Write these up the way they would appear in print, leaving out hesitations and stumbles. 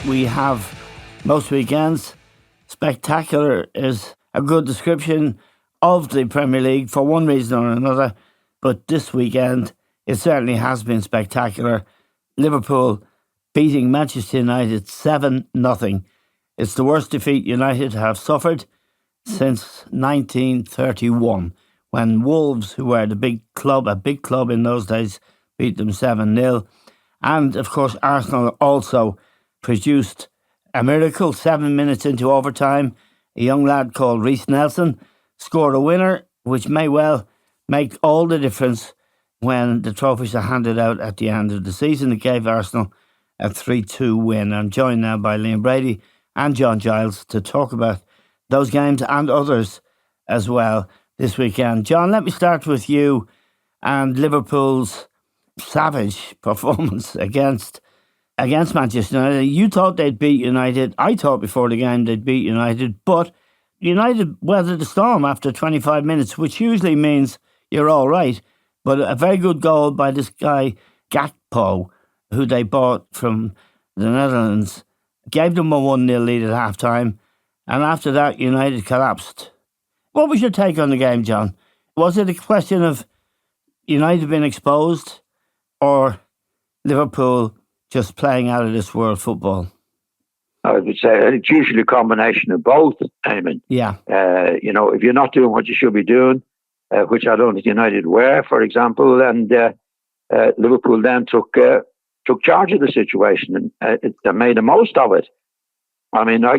we have most weekends. Spectacular is a good description of the Premier League for one reason or another, but this weekend it certainly has been spectacular. Liverpool beating Manchester United 7-0. It's the worst defeat United have suffered since 1931, when Wolves, who were a big club in those days, beat them 7-0. And, of course, Arsenal also produced a miracle 7 minutes into overtime. A young lad called Reece Nelson scored a winner, which may well make all the difference when the trophies are handed out at the end of the season. It gave Arsenal a 3-2 win. I'm joined now by Liam Brady and John Giles to talk about those games and others as well this weekend. John, let me start with you and Liverpool's savage performance against Manchester United. You thought they'd beat United. I thought before the game they'd beat United, but United weathered the storm after 25 minutes, which usually means you're all right. But a very good goal by this guy, Gakpo, who they bought from the Netherlands, gave them a 1-0 lead at half-time, and after that, United collapsed. What was your take on the game, John? Was it a question of United being exposed, or Liverpool just playing out of this world football? I would say it's usually a combination of both, Eamon. Yeah. If you're not doing what you should be doing, which I don't think United were, for example, and Liverpool then took charge of the situation and they made the most of it. I mean, I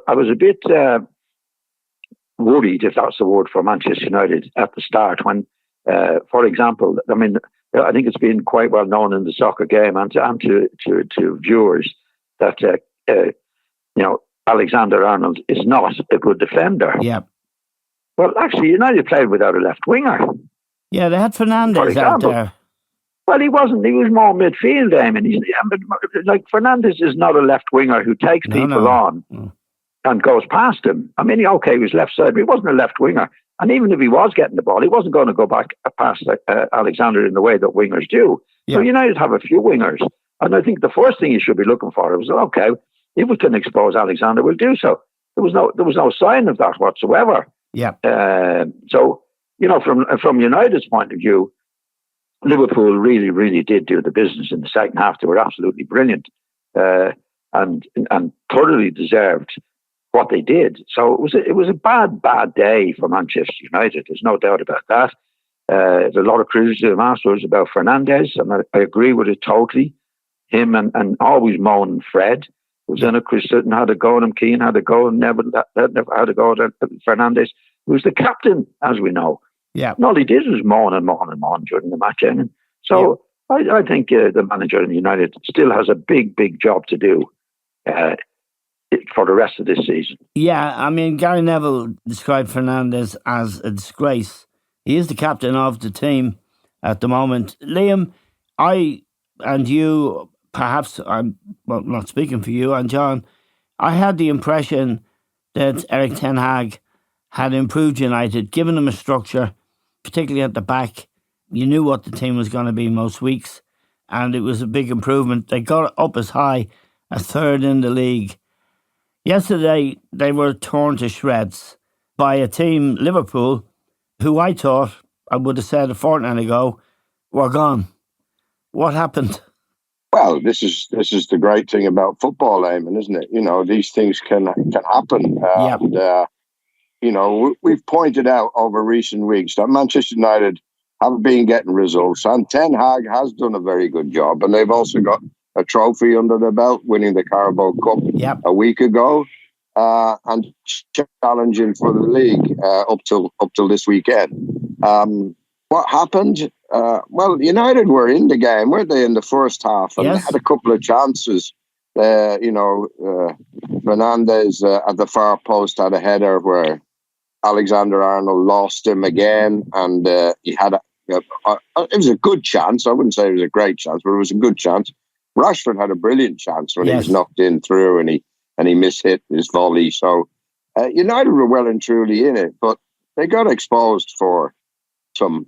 was a bit worried, if that's the word, for Manchester United at the start when, for example, I mean, I think it's been quite well known in the soccer game and to viewers that Alexander-Arnold is not a good defender. Yeah. Well, actually, United played without a left winger. Yeah, they had Fernandes out there. Well, he wasn't. He was more midfield, like Fernandes is not a left winger who takes people on and goes past him. I mean, he was left side, but he wasn't a left winger. And even if he was getting the ball, he wasn't going to go back past Alexander in the way that wingers do. Yeah. So United have a few wingers. And I think the first thing you should be looking for is, okay, if we can expose Alexander, we'll do so. There was no sign of that whatsoever. Yeah. So, from United's point of view, Liverpool really, really did do the business in the second half. They were absolutely brilliant and thoroughly deserved what they did. So it was a bad day for Manchester United. There's no doubt about that. There's a lot of criticism afterwards about Fernandes, and I agree with it totally. Him and always moaning Fred. It was in a Chris Sutton had a go at him, Keane had a go, and Neville had a go at Fernandes, who was the captain, as we know. Yeah. And all he did was moan during the match. And so yeah. I think the manager in United still has a big, big job to do for the rest of this season. Yeah, I mean, Gary Neville described Fernandes as a disgrace. He is the captain of the team at the moment. Liam, I and you, perhaps, I'm not speaking for you, and John, I had the impression that Eric Ten Hag had improved United, given them a structure, particularly at the back. You knew what the team was going to be most weeks, and it was a big improvement. They got up as high as third in the league. Yesterday, they were torn to shreds by a team, Liverpool, who I thought, I would have said a fortnight ago, were gone. What happened? Well, this is the great thing about football, Eamon, isn't it? These things can happen. And, we've pointed out over recent weeks that Manchester United have been getting results, and Ten Hag has done a very good job. And they've also got a trophy under their belt, winning the Carabao Cup a week ago, and challenging for the league up till this weekend. What happened? Well, United were in the game, weren't they, in the first half? And they had a couple of chances. Fernandes at the far post had a header where Alexander-Arnold lost him again, and he had it was a good chance. I wouldn't say it was a great chance, but it was a good chance. Rashford had a brilliant chance when he was knocked in through, and he mishit his volley. So United were well and truly in it, but they got exposed for some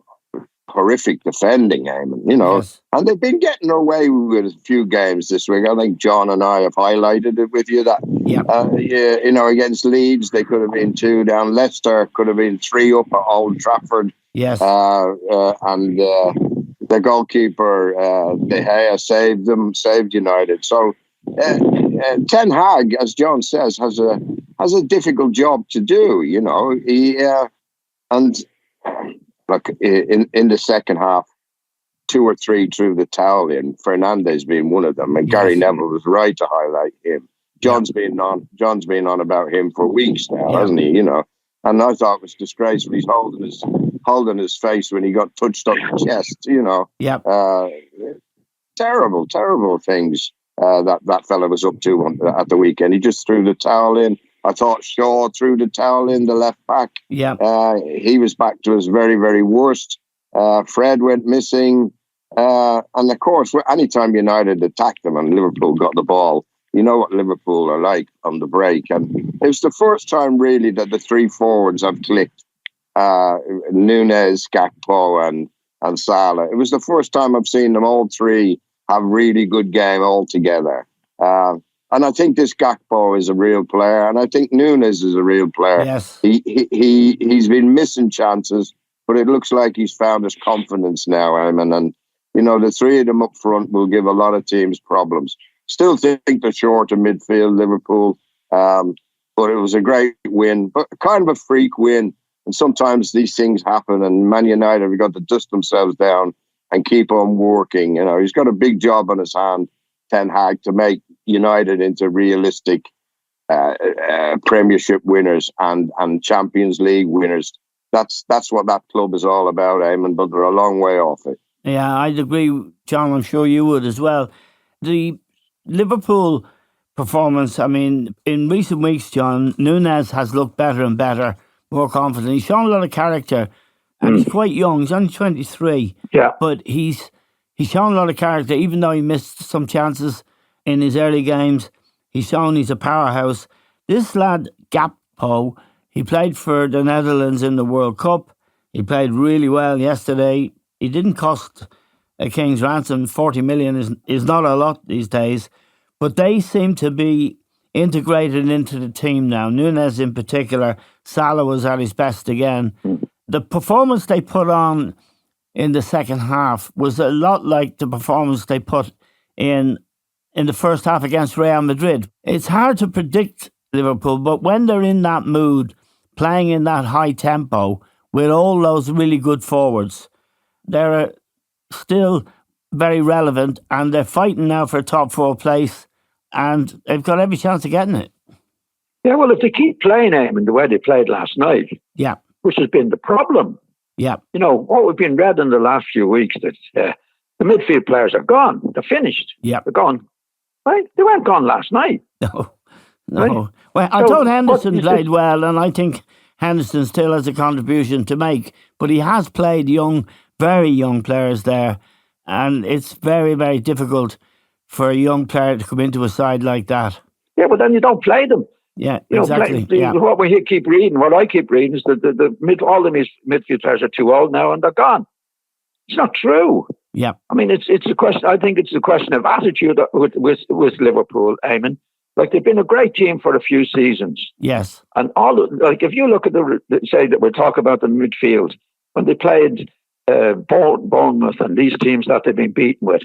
horrific defending, Eamon, you know. Yes. And they've been getting away with a few games this week. I think John and I have highlighted it with you that, you know, against Leeds, they could have been 2 down. Leicester could have been 3 up at Old Trafford. Yes. And the goalkeeper, De Gea, saved United. So Ten Hag, as John says, has a difficult job to do, you know. And look, in the second half, 2 or 3 threw the towel in, Fernandes being one of them. And Gary Neville was right to highlight him. John's been on about him for weeks now, hasn't he? You know, and I thought it was disgraceful. He's holding his face when he got touched on the chest. You know, terrible things that fella was up to at the weekend. He just threw the towel in. I thought Shaw threw the towel in, the left back. Yeah, he was back to his very, very worst. Fred went missing. And of course, anytime United attacked them and Liverpool got the ball, you know what Liverpool are like on the break. And it was the first time really that the 3 forwards have clicked. Núñez, Gakpo and Salah. It was the first time I've seen them all 3 have really good game all together. And I think this Gakpo is a real player, and I think Núñez is a real player. Yes. He's been missing chances, but it looks like he's found his confidence now, Eamon. And, you know, the 3 of them up front will give a lot of teams problems. Still think they're short of midfield, Liverpool. But it was a great win, but kind of a freak win. And sometimes these things happen, and Man United have got to dust themselves down and keep on working. You know, he's got a big job on his hand, Ten Hag, to make United into realistic Premiership winners and Champions League winners. That's what that club is all about, Eamon, but they're a long way off it. Yeah, I'd agree, John. I'm sure you would as well. The Liverpool performance, I mean, in recent weeks, John, Núñez has looked better and better, more confident. He's shown a lot of character, and he's quite young. He's only 23. Yeah. But he's shown a lot of character, even though he missed some chances in his early games. He's shown he's a powerhouse. This lad, Gakpo, he played for the Netherlands in the World Cup. He played really well yesterday. He didn't cost a king's ransom. 40 million is not a lot these days. But they seem to be integrated into the team now. Núñez in particular. Salah was at his best again. The performance they put on in the second half was a lot like the performance they put in the first half against Real Madrid. It's hard to predict Liverpool, but when they're in that mood, playing in that high tempo with all those really good forwards, they're still very relevant, and they're fighting now for a top 4 place, and they've got every chance of getting it. Yeah, well, if they keep playing Eamon the way they played last night, which has been the problem. Yeah. You know, what we've been read in the last few weeks, that the midfield players are gone. They're finished. Yeah. They're gone. Right? They weren't gone last night. No. Right? Well, I thought Henderson played well, and I think Henderson still has a contribution to make, but he has played very young players there, and it's very, very difficult for a young player to come into a side like that. Yeah, but then you don't play them. Yeah, exactly. What we keep reading, what I keep reading, is that all the midfield players are too old now and they're gone. It's not true. Yeah, I mean, it's a question. I think it's a question of attitude with Liverpool, Eamon. Like, they've been a great team for a few seasons. Yes, and if you look at say that we'll talk about the midfield when they played Bournemouth and these teams that they've been beaten with.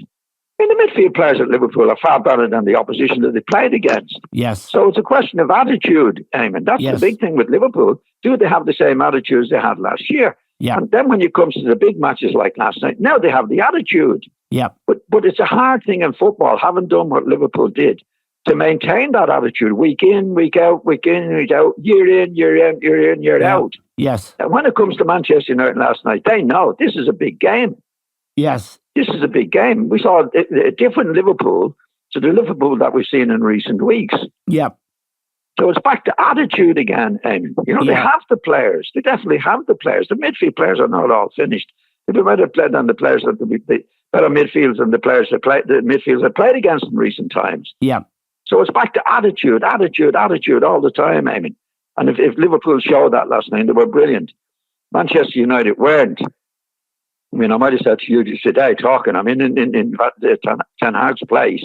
I mean, the midfield players at Liverpool are far better than the opposition that they played against. Yes. So it's a question of attitude, Eamon. That's the big thing with Liverpool. Do they have the same attitude as they had last year? Yeah. And then when it comes to the big matches like last night, now they have the attitude. Yeah. But it's a hard thing in football, having done what Liverpool did, to maintain that attitude week in, week out, week in, week out, year in, year out. Yes. And when it comes to Manchester United last night, they know this is a big game. Yes. This is a big game. We saw a different Liverpool to the Liverpool that we've seen in recent weeks. Yeah. So it's back to attitude again. And, you know, they have the players. They definitely have the players. The midfield players are not all finished. If they might have played on the players that the better midfields and the midfields that played against in recent times. Yeah. So it's back to attitude all the time, I mean. And if Liverpool showed that last night, they were brilliant. Manchester United weren't. I mean, I might have said to you just today, talking, I mean, in Ten Hag's place,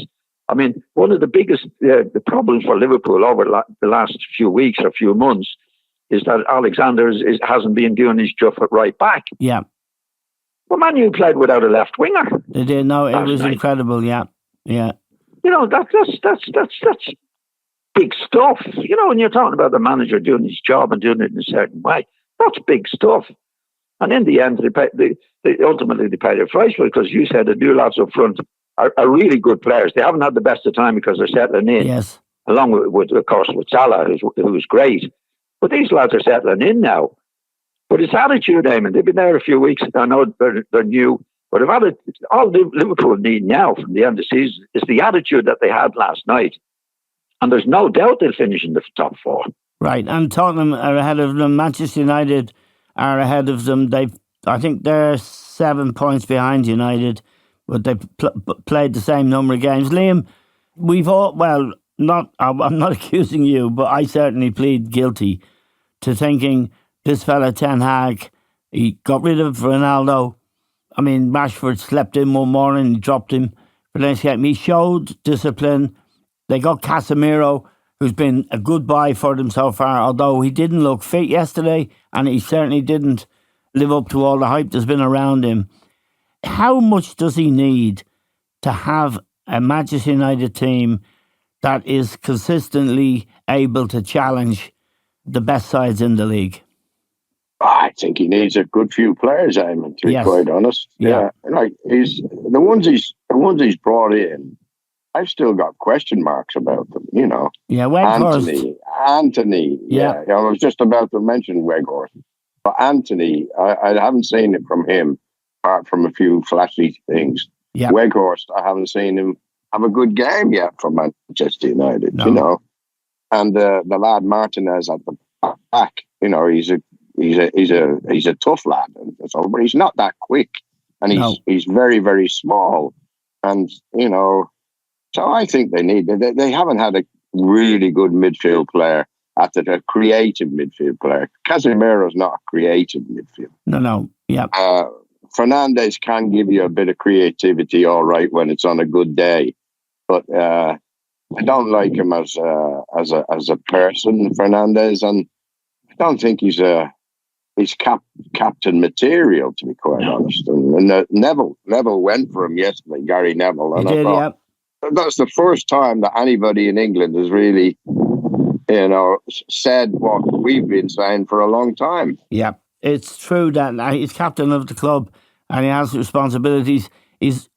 I mean, one of the biggest the problems for Liverpool over the last few weeks or few months is that Alexander hasn't been doing his job at right back. Yeah. Well, Man U played without a left winger. They did. No, it was incredible. Yeah. Yeah. You know, that's big stuff. You know, when you're talking about the manager doing his job and doing it in a certain way, that's big stuff. And in the end, they ultimately paid their price for it, because you said the new lads up front are really good players. They haven't had the best of time because they're settling in. Yes. Along with of course, with Salah, who's great. But these lads are settling in now. But it's attitude, Eamon. They've been there a few weeks. I know they're new. But all Liverpool need now from the end of the season is the attitude that they had last night. And there's no doubt they'll finish in the top four. Right. And Tottenham are ahead of them. Manchester United are ahead of them. I think they're 7 points behind United, but they played the same number of games. Liam, I'm not accusing you, but I certainly plead guilty to thinking this fella Ten Hag, he got rid of Ronaldo. I mean, Rashford slept in one morning, he dropped him for the next game. He showed discipline. They got Casemiro, who's been a good buy for them so far, although he didn't look fit yesterday, and he certainly didn't live up to all the hype that's been around him. How much does he need to have a Manchester United team that is consistently able to challenge the best sides in the league? I think he needs a good few players, Eamon, to be quite honest. Yeah. Like the ones he's brought in, I've still got question marks about them, you know. Yeah, Weghorst. Anthony. Yeah. I was just about to mention Weghorst. But Anthony, I haven't seen it from him, apart from a few flashy things. Yeah. Weghorst, I haven't seen him have a good game yet for Manchester United, you know. And the lad Martinez at the back, you know, he's a tough lad, but he's not that quick, and he's very, very small, and you know, so I think they haven't had a really good midfield player a creative midfield player. Casemiro's not a creative midfield. No, yeah. Fernandes can give you a bit of creativity, all right, when it's on a good day, but I don't like him as a person, Fernandes, and I don't think he's captain material, to be quite honest. And Neville went for him yesterday, Gary Neville, and I thought that's the first time that anybody in England has really, you know, said what we've been saying for a long time. Yeah, it's true that he's captain of the club and he has responsibilities.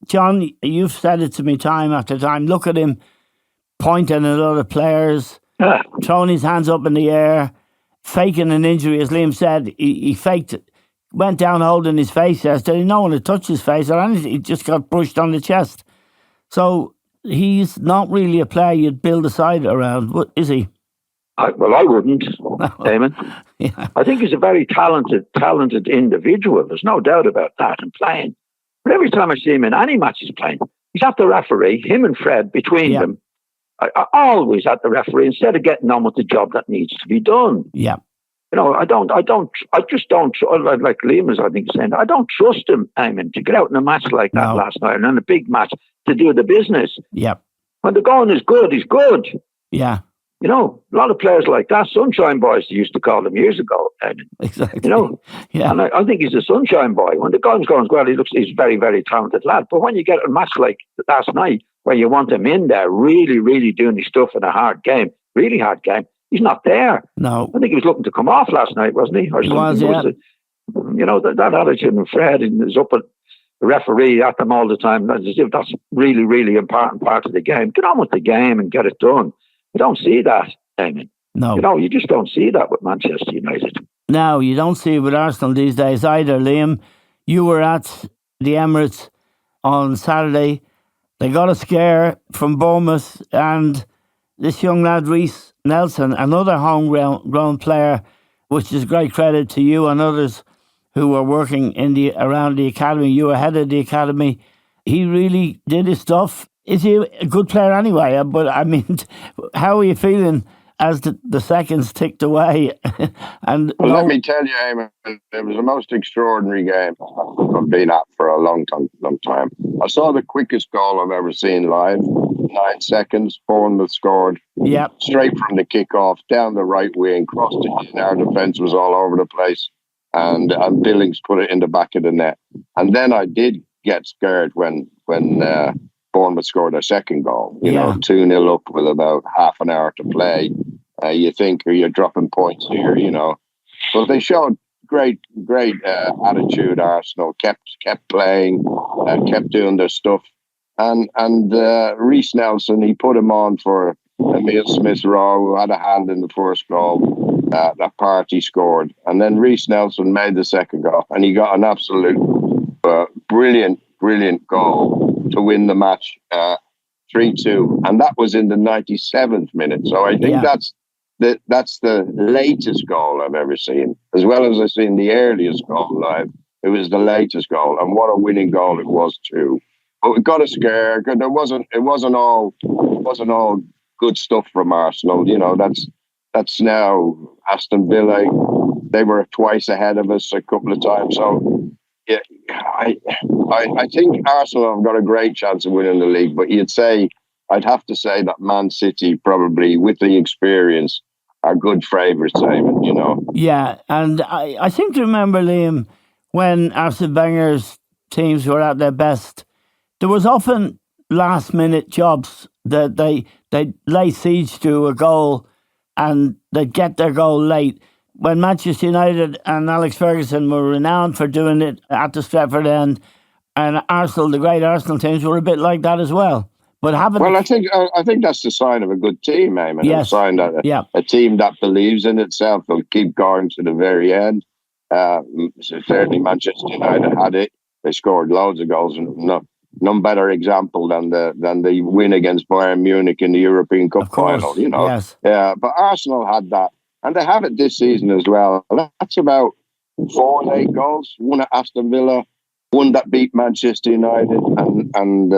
John, you've said it to me time after time. Look at him pointing at other players, throwing his hands up in the air, faking an injury, as Liam said. He faked it, went down holding his face yesterday. No one had touched his face or anything. He just got brushed on the chest. So he's not really a player you'd build a side around, is he? I wouldn't, Eamon. Yeah. I think he's a very talented individual. There's no doubt about that, and playing. But every time I see him in any match he's playing, he's at the referee, him and Fred, between them. I always at the referee instead of getting on with the job that needs to be done. Yeah. You know, I just don't, like Liam was, I think, saying, I don't trust him, Eamon, to get out in a match like that last night, and in a big match, to do the business. Yeah. When the going is good, he's good. Yeah. You know, a lot of players like that, sunshine boys, they used to call them years ago. Exactly. You know, yeah. And I think he's a sunshine boy. When the going's going well, he's a very, very talented lad. But when you get a match like last night, where you want him in there, really, really doing his stuff in a hard game, really hard game, he's not there. No. I think he was looking to come off last night, wasn't he? Or he was, yeah. You know, that attitude and Fred is up at the referee at them all the time. As if that's really, really important part of the game. Get on with the game and get it done. You don't see that, Eamon. No. You know, you just don't see that with Manchester United. No, you don't see it with Arsenal these days either, Liam. You were at the Emirates on Saturday. They got a scare from Bournemouth, and this young lad, Reece Nelson, another homegrown player, which is great credit to you and others who were working around the academy. You were head of the academy. He really did his stuff. Is he a good player anyway? But I mean, how are you feeling as the seconds ticked away. And well, let me tell you, Eamon, it was the most extraordinary game I've been at for a long time. I saw the quickest goal I've ever seen live. 9 seconds, Bournemouth scored. Yep. Straight from the kickoff, down the right wing, crossed it in. Our defence was all over the place. And Billings put it in the back of the net. And then I did get scared when Bournemouth scored their second goal. You know, 2-0 up with about half an hour to play. You think, are you dropping points here? You know, but they showed great attitude. Arsenal kept playing, kept doing their stuff, and Reece Nelson, he put him on for Emile Smith-Rowe, who had a hand in the first goal. That Partey scored, and then Reece Nelson made the second goal, and he got an absolute brilliant goal to win the match 3-2, and that was in the 97th minute. So I think that's the latest goal I've ever seen, as well as I've seen the earliest goal live. It was the latest goal, and what a winning goal it was too. But we got a scare. It wasn't all good stuff from Arsenal. You know, that's now Aston Villa. They were twice ahead of us a couple of times. So yeah, I think Arsenal have got a great chance of winning the league. But I'd have to say that Man City probably, with the experience, are good favourites, Eamon, you know. Yeah, and I think to remember, Liam, when Arsene Wenger's teams were at their best, there was often last-minute jobs that they'd lay siege to a goal and they'd get their goal late. When Manchester United and Alex Ferguson were renowned for doing it at the Stretford end, and Arsenal, the great Arsenal teams, were a bit like that as well. But I think that's the sign of a good team, Eamon. Yes. A sign that a team that believes in itself will keep going to the very end. Certainly, Manchester United had it. They scored loads of goals, and none better example than the win against Bayern Munich in the European Cup final. You know, yes. But Arsenal had that, and they have it this season as well. That's about 4 late goals. One at Aston Villa, one that beat Manchester United, and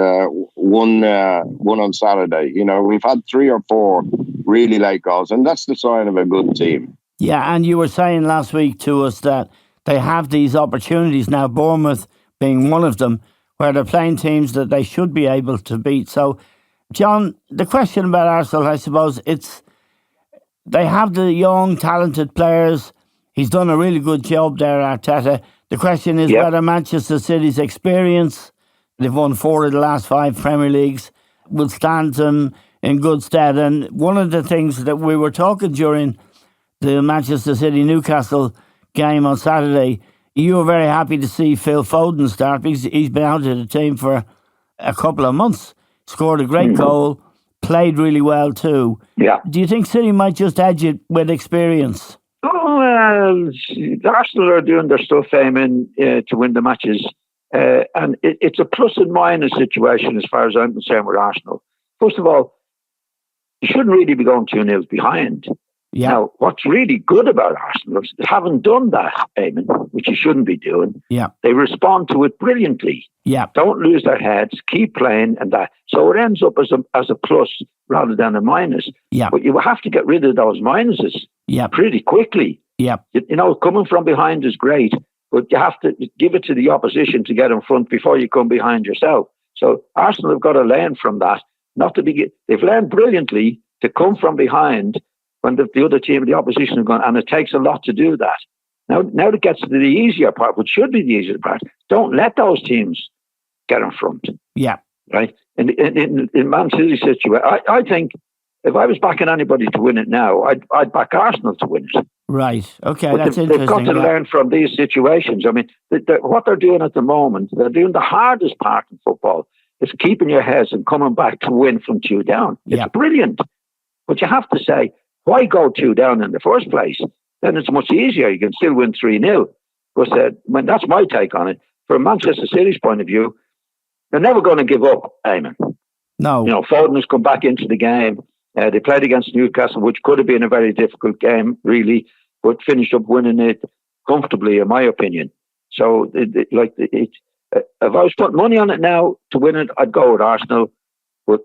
one on Saturday. You know, we've had 3 or 4 really late goals, and that's the sign of a good team. Yeah, and you were saying last week to us that they have these opportunities now, Bournemouth being one of them, where they're playing teams that they should be able to beat. So, John, the question about Arsenal, I suppose, they have the young, talented players. He's done a really good job there, Arteta. The question is whether Manchester City's experience, they've won 4 of the last 5 Premier Leagues, will stand them in good stead. And one of the things that we were talking during the Manchester City-Newcastle game on Saturday, you were very happy to see Phil Foden start because he's been out of the team for a couple of months. Scored a great goal, played really well too. Yeah. Do you think City might just edge it with experience? Oh, well, Arsenal are doing their stuff, Eamon, to win the matches. And it's a plus and minus situation as far as I'm concerned with Arsenal. First of all, you shouldn't really be going 2-0 behind. Yeah. Now, what's really good about Arsenal is they haven't done that, Eamon, which you shouldn't be doing. Yeah. They respond to it brilliantly. Yeah. Don't lose their heads, keep playing, and that. So it ends up as a plus rather than a minus. Yeah. But you have to get rid of those minuses pretty quickly. Yeah. You know, coming from behind is great, but you have to give it to the opposition to get in front before you come behind yourself. So Arsenal have got to learn from that. They've learned brilliantly to come from behind when the other team, the opposition, have gone, and it takes a lot to do that. Now it gets to the easier part, which should be the easier part. Don't let those teams get in front. Yeah. Right? In Man City's situation, I think if I was backing anybody to win it now, I'd back Arsenal to win it. Right. Okay, but that's interesting. They've got to learn from these situations. I mean, what they're doing at the moment, they're doing the hardest part in football. Is keeping your heads and coming back to win from 2 down. It's brilliant. But you have to say, why go 2 down in the first place? Then it's much easier. You can still win 3-0. But that's my take on it. From Manchester City's point of view, they're never going to give up, Eamon. No. You know, Foden has come back into the game. They played against Newcastle, which could have been a very difficult game, really, but finished up winning it comfortably, in my opinion. So, if I was putting money on it now to win it, I'd go with Arsenal, but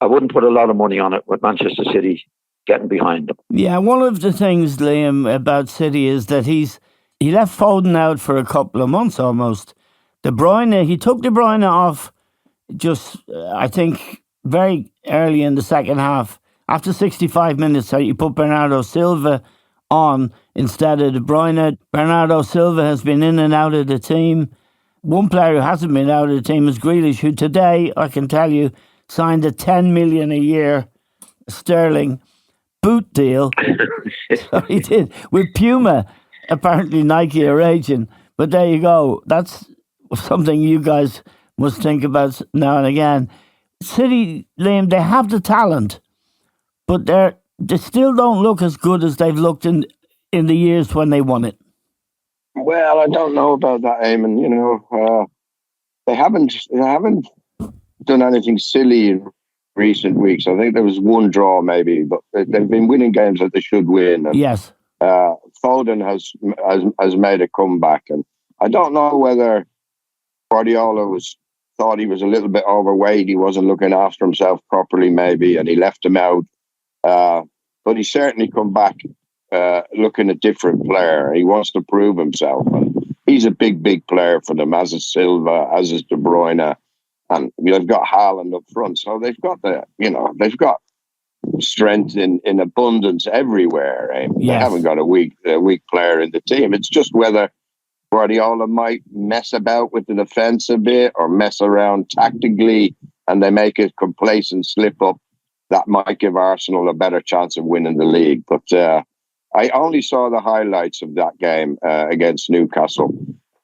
I wouldn't put a lot of money on it with Manchester City getting behind them. Yeah, one of the things, Liam, about City is that he left Foden out for a couple of months almost. He took De Bruyne off just, I think, very early in the second half. After 65 minutes, he put Bernardo Silva on instead of De Bruyne. Bernardo Silva has been in and out of the team. One player who hasn't been out of the team is Grealish, who today, I can tell you, signed a 10 million a year sterling boot deal. So he did with Puma. Apparently Nike are aging. But there you go. That's something you guys must think about now and again. City, Liam, they have the talent, but they still don't look as good as they've looked in the years when they won it. Well, I don't know about that, Eamon. You know, they haven't done anything silly in recent weeks. I think there was one draw maybe, but they've been winning games that they should win. And, yes. Foden has made a comeback, and I don't know whether Guardiola thought he was a little bit overweight. He wasn't looking after himself properly, maybe, and he left him out. But he's certainly come back looking a different player. He wants to prove himself, and he's a big player for them, as is Silva, as is De Bruyne, and they've got Haaland up front. So they've got strength in abundance everywhere. Yes. They haven't got a weak player in the team. It's just whether Guardiola might mess about with the defence a bit or mess around tactically, and they make a complacent slip up that might give Arsenal a better chance of winning the league. But I only saw the highlights of that game against Newcastle.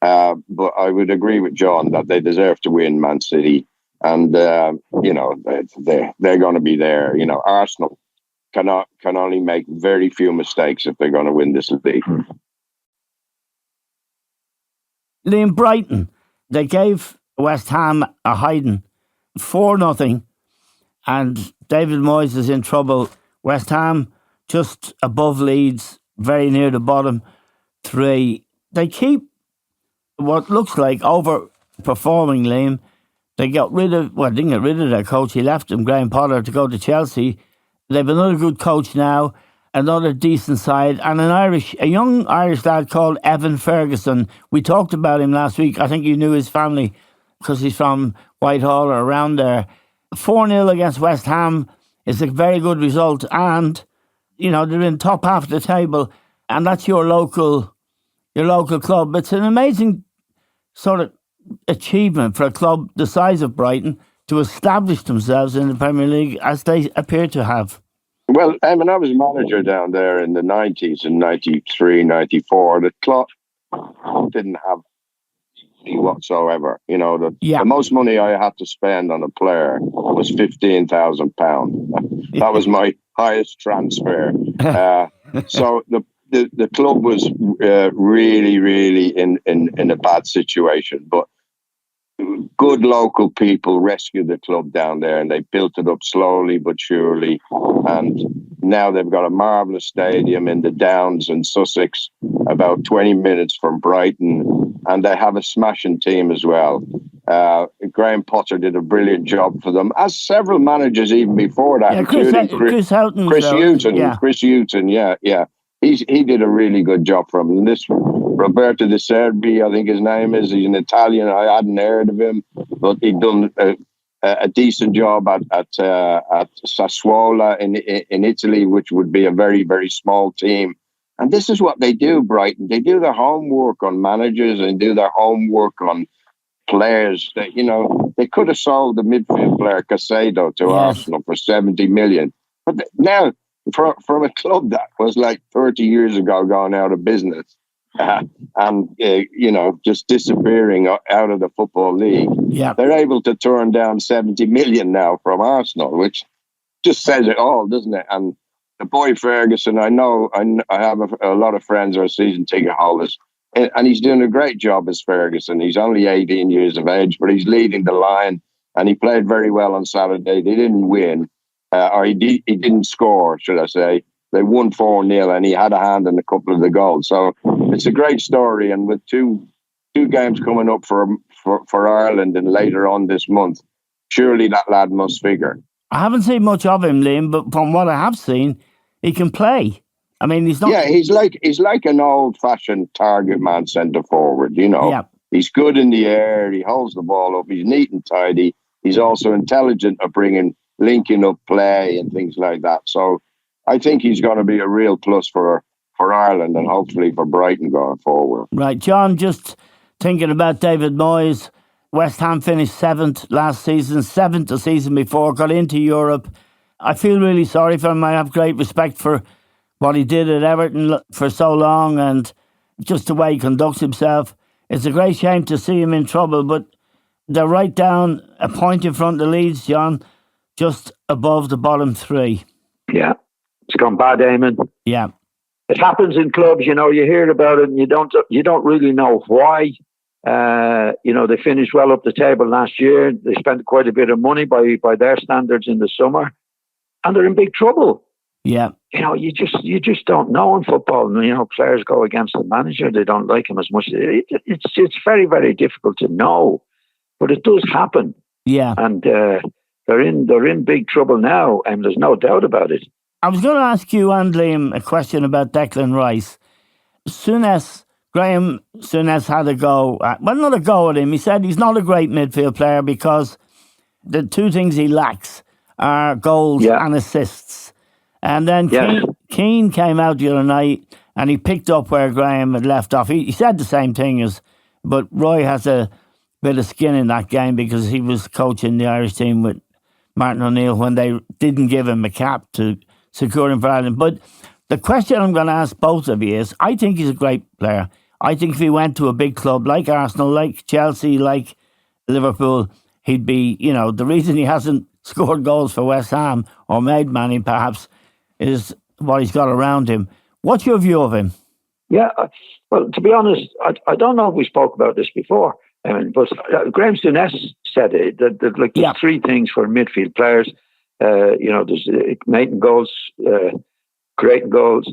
But I would agree with John that they deserve to win, Man City. And, they're going to be there. You know, Arsenal can only make very few mistakes if they're going to win this league. Liam, Brighton, they gave West Ham a hiding, 4-0, and David Moyes is in trouble. West Ham just above Leeds, very near the bottom 3. They keep what looks like overperforming, Liam. They didn't get rid of their coach. He left them, Graham Potter, to go to Chelsea. They've another good coach now, another decent side, and a young Irish lad called Evan Ferguson. We talked about him last week. I think you knew his family because he's from Whitehall or around there. 4-0 against West Ham is a very good result, and they're in top half of the table, and that's your local club. It's an amazing sort of achievement for a club the size of Brighton to establish themselves in the Premier League as they appear to have. Well, I was manager down there in the 90s, in 93, 94. The club didn't have money whatsoever. The most money I had to spend on a player was £15,000. That was my highest transfer. So the club was really in a bad situation. But good local people rescued the club down there, and they built it up slowly but surely. And now they've got a marvellous stadium in the Downs in Sussex, about 20 minutes from Brighton, and they have a smashing team as well. Graham Potter did a brilliant job for them, as several managers even before that, including Chris Houghton. Chris Houghton, yeah. He did a really good job for him. And this Roberto De Serbi, I think his name is. He's an Italian. I hadn't heard of him, but he'd done a decent job at Sassuolo in Italy, which would be a very, very small team. And this is what they do, Brighton. They do their homework on managers and do their homework on players. They could have sold the midfield player Caicedo to Arsenal for 70 million. But now, from a club that was like 30 years ago gone out of business and just disappearing out of the Football League, they're able to turn down 70 million now from Arsenal, which just says it all, doesn't it? And the boy Ferguson, I have a lot of friends who are season ticket holders, and he's doing a great job as Ferguson. He's only 18 years of age, but he's leading the line, and he played very well on Saturday. They didn't win. Or he didn't score, should I say. They won 4-0, and he had a hand in a couple of the goals. So it's a great story. And with two games coming up for Ireland and later on this month, surely that lad must figure. I haven't seen much of him, Liam, but from what I have seen, he can play. I mean, he's not... Yeah, he's like an old-fashioned target man centre forward, Yeah. He's good in the air, he holds the ball up, he's neat and tidy. He's also intelligent at linking up play and things like that. So I think he's going to be a real plus for Ireland and hopefully for Brighton going forward. Right. John, just thinking about David Moyes, West Ham finished 7th last season, 7th the season before, got into Europe. I feel really sorry for him. I have great respect for what he did at Everton for so long and just the way he conducts himself. It's a great shame to see him in trouble, but they're right down a point in front of the Leeds, John, just above the bottom 3. Yeah, it's gone bad, Eamon. Yeah. It happens in clubs, you hear about it and you don't really know why. They finished well up the table last year. They spent quite a bit of money by their standards in the summer, and they're in big trouble. Yeah. You just don't know in football. Players go against the manager; they don't like him as much. It's very, very difficult to know, but it does happen. Yeah. And they're in big trouble now, and there's no doubt about it. I was going to ask you and Liam a question about Declan Rice. Graham Souness had a go not a go at him. He said he's not a great midfield player because the two things he lacks are goals and assists. And then Keane came out the other night and he picked up where Graham had left off. He said the same thing but Roy has a bit of skin in that game because he was coaching the Irish team with Martin O'Neill when they didn't give him a cap to secure him for Ireland. But the question I'm going to ask both of you is, I think he's a great player. I think if he went to a big club like Arsenal, like Chelsea, like Liverpool, he'd be, the reason he hasn't scored goals for West Ham or made many perhaps is what he's got around him. What's your view of him? Yeah, well, to be honest, I don't know if we spoke about this before, but Graham Souness said it, that there's three things for midfield players. There's making goals, creating goals,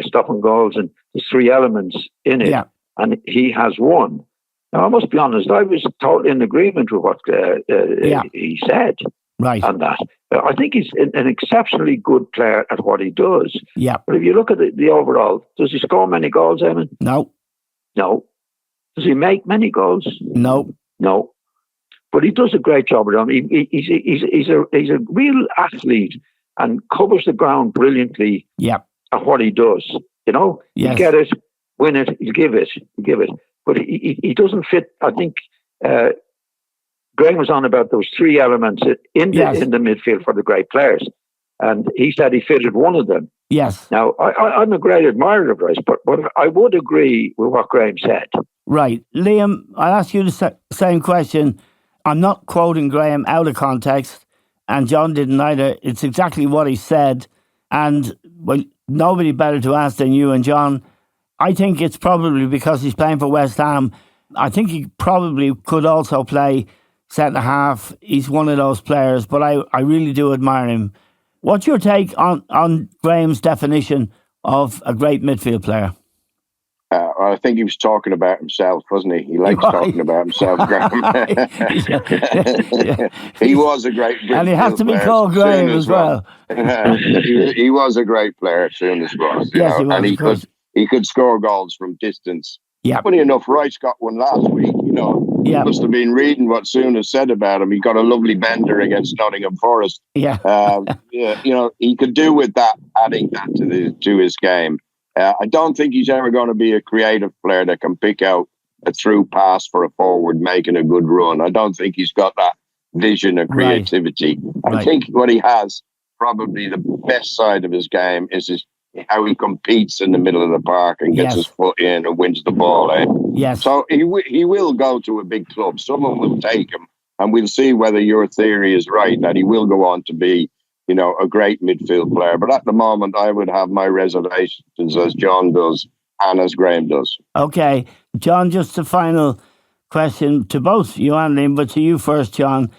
stopping goals, and there's three elements in it. Yeah. And he has one. Now, I must be honest, I was totally in agreement with what he said on that. I think he's an exceptionally good player at what he does. Yeah. But if you look at the overall, does he score many goals, Eamon? No. Does he make many goals? No. But he does a great job with them. He's a real athlete and covers the ground brilliantly at what he does. You get it, win it, you give it. But he doesn't fit. I think Graham was on about those three elements in the midfield for the great players, and he said he fitted one of them. Yes. Now I'm a great admirer of Rice, but I would agree with what Graham said. Right, Liam, I'll ask you the same question. I'm not quoting Graham out of context, and John didn't either. It's exactly what he said, and nobody better to ask than you and John. I think it's probably because he's playing for West Ham. I think he probably could also play centre half. He's one of those players, but I really do admire him. What's your take on Graham's definition of a great midfield player? I think he was talking about himself, wasn't he? He likes talking about himself, Graham. He was a great player. And he has to be called Graham as well. He was a great player, Souness was. Yes, he was. And he could score goals from distance. Yeah. Funny enough, Rice got one last week. He must have been reading what Souness said about him. He got a lovely bender against Nottingham Forest. Yeah. He could do with that, adding that to his game. I don't think he's ever going to be a creative player that can pick out a through pass for a forward making a good run. I don't think he's got that vision of creativity. Right. I think what he has, probably the best side of his game, is how he competes in the middle of the park and gets his foot in and wins the ball. Yes. So he will go to a big club. Someone will take him, and we'll see whether your theory is right, that he will go on to be a great midfield player. But at the moment, I would have my reservations, as John does and as Graham does. Okay. John, just a final question to both you and Liam, but to you first, John.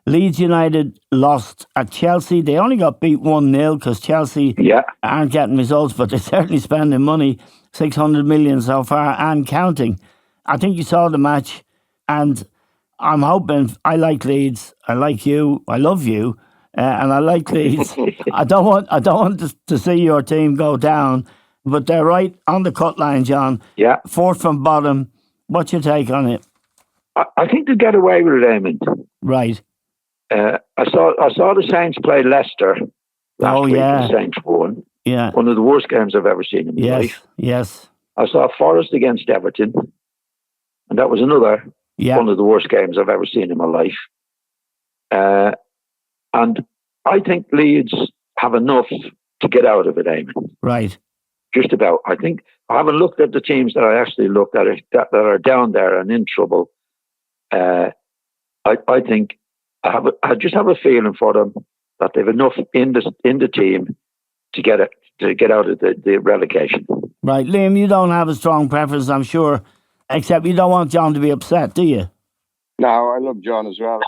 Leeds United lost at Chelsea. They only got beat 1-0 because Chelsea aren't getting results, but they're certainly spending money, 600 million so far and counting. I think you saw the match, and I'm hoping, I like Leeds, I like you, I love you. and I like Leeds. I don't want to see your team go down, but they're right on the cut line, John. Yeah. Fourth from bottom. What's your take on it? I think they'll get away with it, Eamon. Right. I saw the Saints play Leicester last week. Yeah. The Saints won. Yeah. One of the worst games I've ever seen in my life. Yes. I saw Forest against Everton, and that was another one of the worst games I've ever seen in my life. And I think Leeds have enough to get out of it, Eamon. Right. Just about. I think I haven't looked at the teams that I actually looked at that are down there and in trouble. I think I just have a feeling for them that they've enough in the team to get out of the relegation. Right, Liam, you don't have a strong preference, I'm sure, except you don't want John to be upset, do you? No, I love John as well.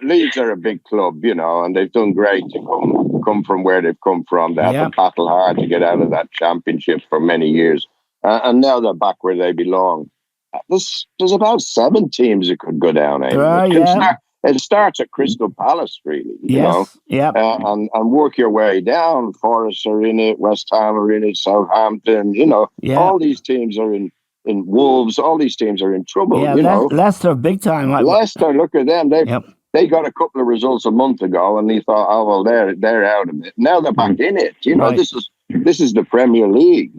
Leeds are a big club, and they've done great to come from where they've come from. They had to battle hard to get out of that championship for many years, and now they're back where they belong. There's about 7 teams that could go down. It starts at Crystal Palace, really. You know, and work your way down. Forest are in it, West Ham are in it, Southampton. All these teams are in Wolves. All these teams are in trouble. Leicester big time. Leicester, look at them. They got a couple of results a month ago, and they thought, oh well, they're out of it. Now they're back in it. This is the Premier League.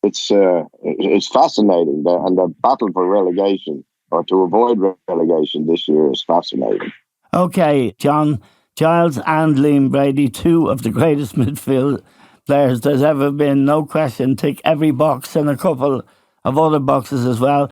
It's fascinating, and the battle for relegation or to avoid relegation this year is fascinating. Okay, John, Giles and Liam Brady, 2 of the greatest midfield players there's ever been, no question. Tick every box and a couple of other boxes as well.